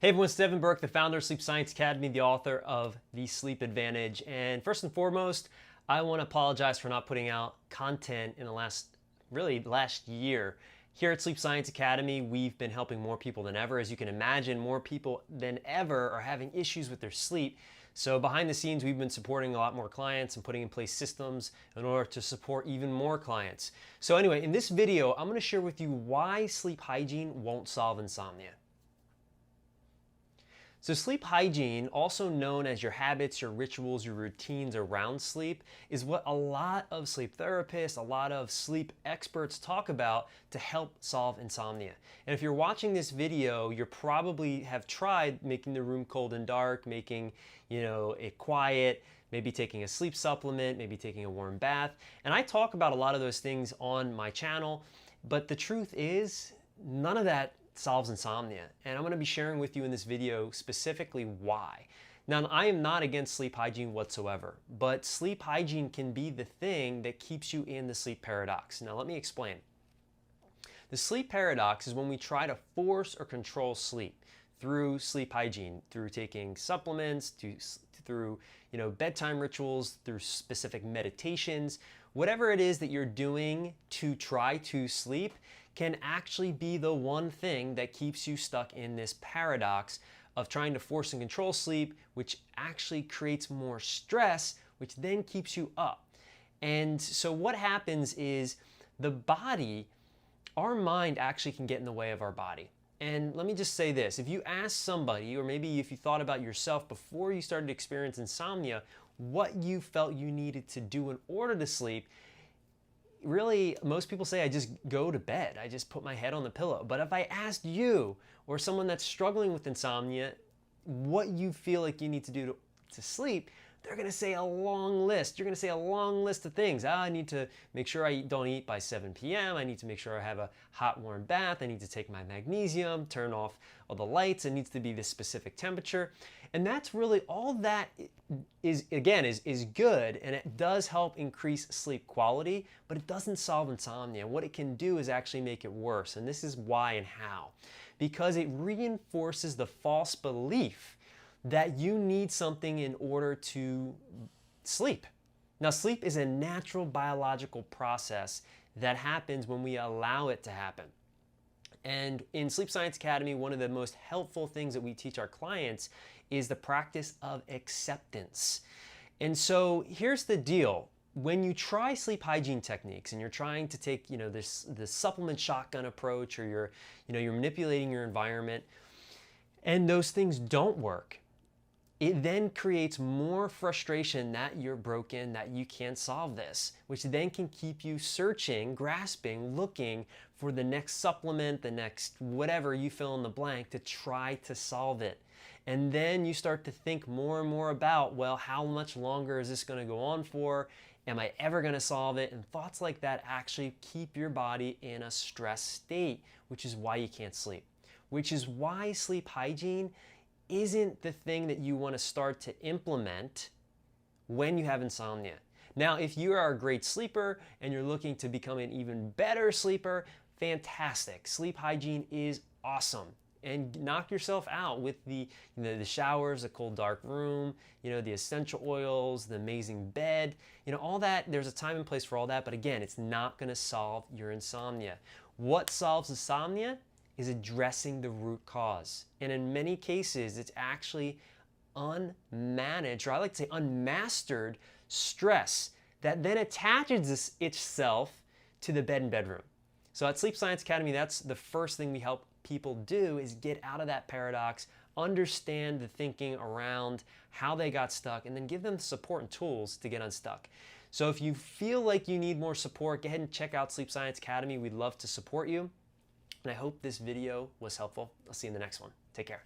Hey everyone, it's Devin Burke, the founder of Sleep Science Academy, the author of The Sleep Advantage. And first and foremost, I want to apologize for not putting out content in the last year. Here at Sleep Science Academy, we've been helping more people than ever. As you can imagine, more people than ever are having issues with their sleep. So behind the scenes, we've been supporting a lot more clients and putting in place systems in order to support even more clients. So anyway, in this video, I'm going to share with you why sleep hygiene won't solve insomnia. So sleep hygiene, also known as your habits, your rituals, your routines around sleep, is what a lot of sleep therapists, a lot of sleep experts talk about to help solve insomnia. And if you're watching this video, you probably have tried making the room cold and dark, making, it quiet, maybe taking a sleep supplement, maybe taking a warm bath. And I talk about a lot of those things on my channel, but the truth is none of that solves insomnia. And I'm going to be sharing with you in this video specifically why. Now, I am not against sleep hygiene whatsoever, but sleep hygiene can be the thing that keeps you in the sleep paradox. Now, let me explain. The sleep paradox is when we try to force or control sleep through sleep hygiene, through taking supplements, through bedtime rituals, through specific meditations. Whatever it is that you're doing to try to sleep can actually be the one thing that keeps you stuck in this paradox of trying to force and control sleep, which actually creates more stress, which then keeps you up. And so what happens is the body, our mind actually can get in the way of our body. And let me just say this, if you ask somebody, or maybe if you thought about yourself before you started to experience insomnia, what you felt you needed to do in order to sleep, really, most people say, I just go to bed. I just put my head on the pillow. But if I asked you or someone that's struggling with insomnia, what you feel like you need to do to sleep, they're going to say a long list. You're going to say a long list of things. I need to make sure I don't eat by 7 p.m. I need to make sure I have a hot, warm bath. I need to take my magnesium, turn off all the lights. It needs to be this specific temperature. And that's really all that is good, and it does help increase sleep quality, but it doesn't solve insomnia. What it can do is actually make it worse. And this is why and how. Because it reinforces the false belief that you need something in order to sleep. Now, sleep is a natural biological process that happens when we allow it to happen. And in Sleep Science Academy, one of the most helpful things that we teach our clients is the practice of acceptance. And so here's the deal. When you try sleep hygiene techniques and you're trying to take, this supplement shotgun approach, or you're manipulating your environment, and those things don't work, it then creates more frustration that you're broken, that you can't solve this, which then can keep you searching, grasping, looking for the next supplement, the next whatever you fill in the blank to try to solve it. And then you start to think more and more about, well, how much longer is this going to go on for? Am I ever going to solve it? And thoughts like that actually keep your body in a stress state, which is why you can't sleep, which is why sleep hygiene isn't the thing that you want to start to implement when you have insomnia. Now, if you are a great sleeper and you're looking to become an even better sleeper, fantastic. Sleep hygiene is awesome. And knock yourself out with the showers, the cold dark room, the essential oils, the amazing bed, all that. There's a time and place for all that, but again, it's not going to solve your insomnia. What solves insomnia is addressing the root cause. And in many cases, it's actually unmanaged, or I like to say unmastered stress that then attaches itself to the bed and bedroom. So at Sleep Science Academy, that's the first thing we help people do, is get out of that paradox, understand the thinking around how they got stuck, and then give them the support and tools to get unstuck. So if you feel like you need more support, go ahead and check out Sleep Science Academy. We'd love to support you. And I hope this video was helpful. I'll see you in the next one. Take care.